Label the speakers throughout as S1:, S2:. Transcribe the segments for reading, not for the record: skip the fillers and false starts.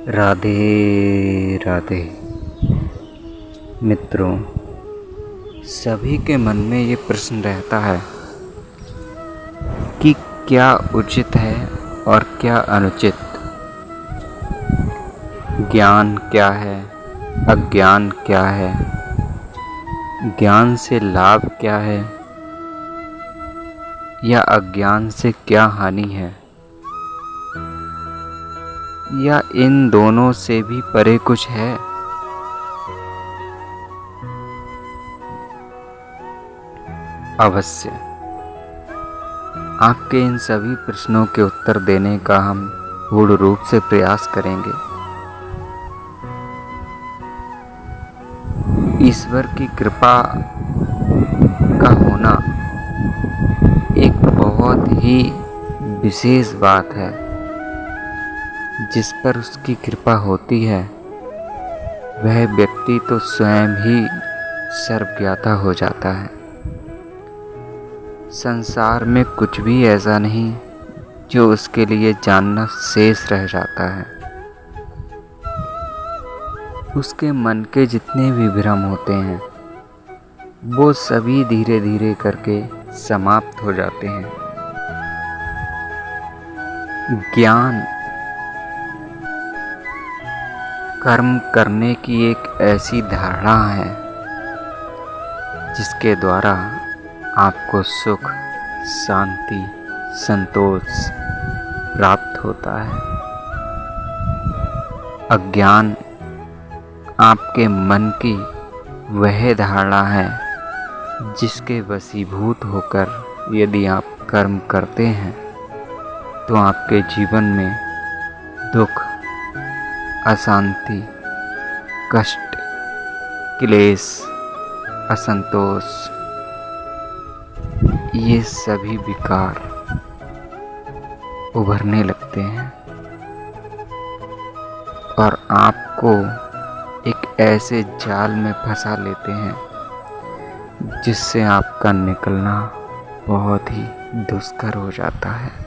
S1: राधे राधे। मित्रों, सभी के मन में ये प्रश्न रहता है कि क्या उचित है और क्या अनुचित, ज्ञान क्या है, अज्ञान क्या है, ज्ञान से लाभ क्या है या अज्ञान से क्या हानि है, या इन दोनों से भी परे कुछ है। अवश्य आपके इन सभी प्रश्नों के उत्तर देने का हम पूर्ण रूप से प्रयास करेंगे। ईश्वर की कृपा का होना एक बहुत ही विशेष बात है। जिस पर उसकी कृपा होती है वह व्यक्ति तो स्वयं ही सर्वज्ञाता हो जाता है। संसार में कुछ भी ऐसा नहीं जो उसके लिए जानना शेष रह जाता है। उसके मन के जितने भी भ्रम होते हैं वो सभी धीरे धीरे करके समाप्त हो जाते हैं। ज्ञान कर्म करने की एक ऐसी धारणा है जिसके द्वारा आपको सुख, शांति, संतोष प्राप्त होता है। अज्ञान आपके मन की वह धारणा है जिसके वशीभूत होकर यदि आप कर्म करते हैं तो आपके जीवन में दुख, अशांति, कष्ट, क्लेश, असंतोष, ये सभी विकार उभरने लगते हैं और आपको एक ऐसे जाल में फंसा लेते हैं जिससे आपका निकलना बहुत ही दुष्कर हो जाता है।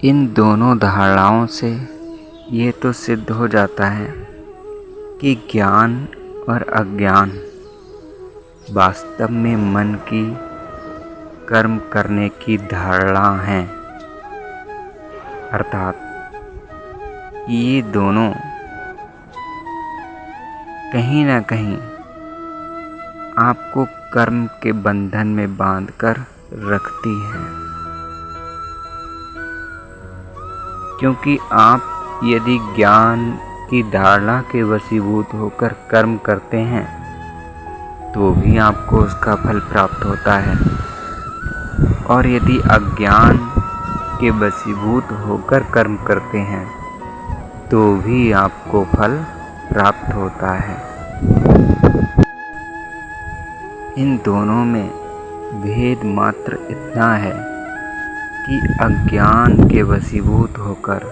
S1: इन दोनों धारणाओं से ये तो सिद्ध हो जाता है कि ज्ञान और अज्ञान वास्तव में मन की कर्म करने की धारणा है। अर्थात ये दोनों कहीं ना कहीं आपको कर्म के बंधन में बांधकर रखती हैं। क्योंकि आप यदि ज्ञान की धारणा के वशीभूत होकर कर्म करते हैं तो भी आपको उसका फल प्राप्त होता है, और यदि अज्ञान के वशीभूत होकर कर्म करते हैं तो भी आपको फल प्राप्त होता है। इन दोनों में भेद मात्र इतना है कि अज्ञान के वशीभूत होकर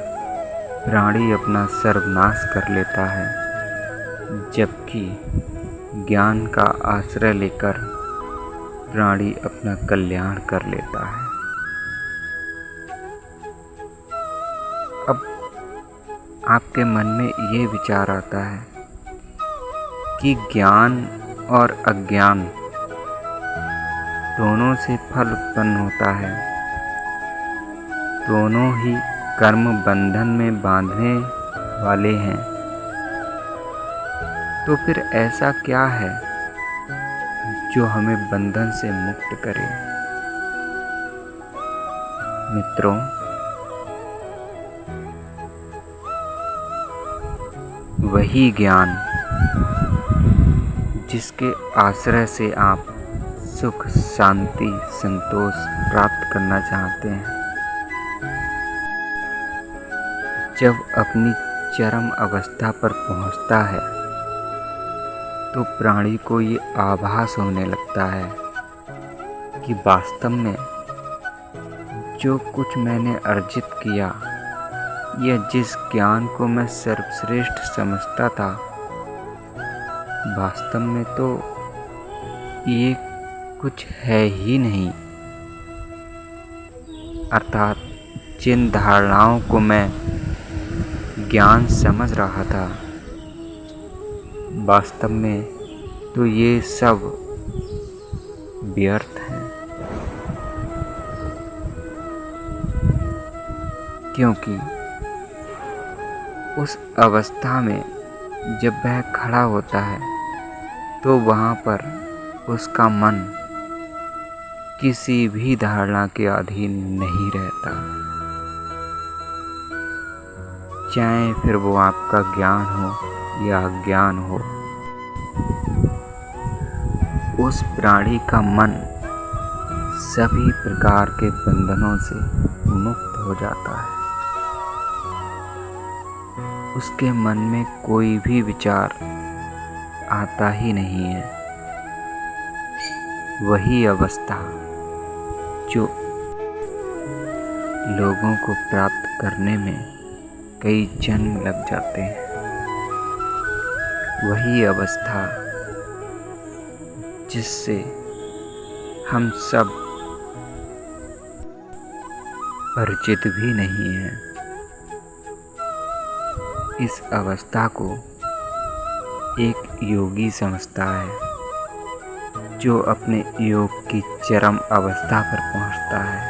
S1: प्राणी अपना सर्वनाश कर लेता है, जबकि ज्ञान का आश्रय लेकर प्राणी अपना कल्याण कर लेता है। अब आपके मन में ये विचार आता है कि ज्ञान और अज्ञान दोनों से फल उत्पन्न होता है, दोनों ही कर्म बंधन में बांधने वाले हैं। तो फिर ऐसा क्या है जो हमें बंधन से मुक्त करे? मित्रों, वही ज्ञान जिसके आश्रय से आप सुख, शांति, संतोष प्राप्त करना चाहते हैं, जब अपनी चरम अवस्था पर पहुंचता है तो प्राणी को ये आभास होने लगता है कि वास्तव में जो कुछ मैंने अर्जित किया या जिस ज्ञान को मैं सर्वश्रेष्ठ समझता था, वास्तव में तो ये कुछ है ही नहीं। अर्थात जिन धारणाओं को मैं ज्ञान समझ रहा था, वास्तव में तो ये सब व्यर्थ हैं, क्योंकि उस अवस्था में जब वह खड़ा होता है तो वहाँ पर उसका मन किसी भी धारणा के अधीन नहीं रहता, चाहे फिर वो आपका ज्ञान हो या अज्ञान हो। उस प्राणी का मन सभी प्रकार के बंधनों से मुक्त हो जाता है। उसके मन में कोई भी विचार आता ही नहीं है। वही अवस्था जो लोगों को प्राप्त करने में कई जन्म लग जाते हैं, वही अवस्था जिससे हम सब परिचित भी नहीं हैं। इस अवस्था को एक योगी समझता है, जो अपने योग की चरम अवस्था पर पहुंचता है,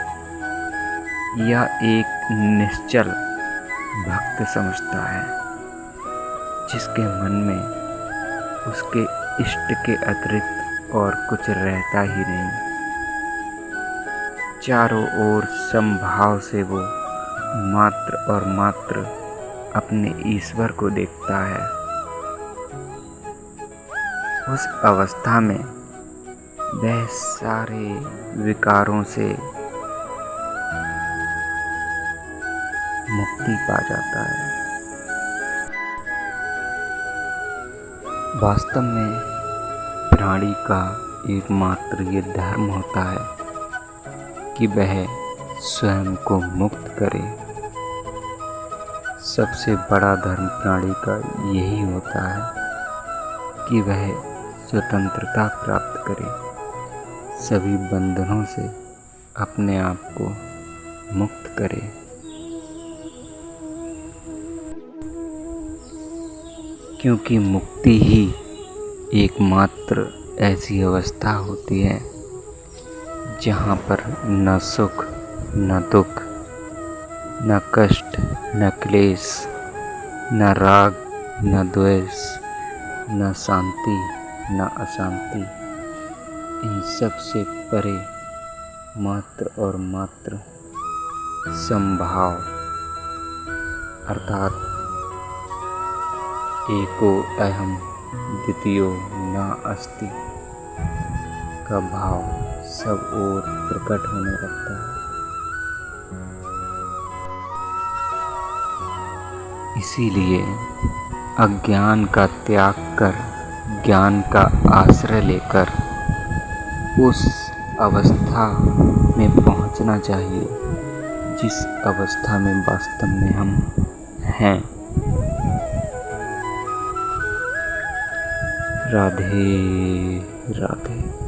S1: या एक निश्चल भक्त समझता है, जिसके मन में उसके इष्ट के अतिरिक्त और कुछ रहता ही नहीं। चारों ओर समभाव से वो मात्र और मात्र अपने ईश्वर को देखता है। उस अवस्था में वह सारे विकारों से मुक्ति पा जाता है। वास्तव में प्राणी का एकमात्र ये धर्म होता है कि वह स्वयं को मुक्त करे। सबसे बड़ा धर्म प्राणी का यही होता है कि वह स्वतंत्रता प्राप्त करे, सभी बंधनों से अपने आप को मुक्त करे। क्योंकि मुक्ति ही एकमात्र ऐसी अवस्था होती है जहाँ पर न सुख, न दुख, न कष्ट, न क्लेश, न राग, न द्वेष, न शांति, न अशांति, इन सब से परे मात्र और मात्र समभाव अर्थात एको अहम द्वितीयो न अस्ति का भाव सब ओर प्रकट होने लगता है। इसीलिए अज्ञान का त्याग कर ज्ञान का आश्रय लेकर उस अवस्था में पहुंचना चाहिए जिस अवस्था में वास्तव में हम हैं। राधे राधे।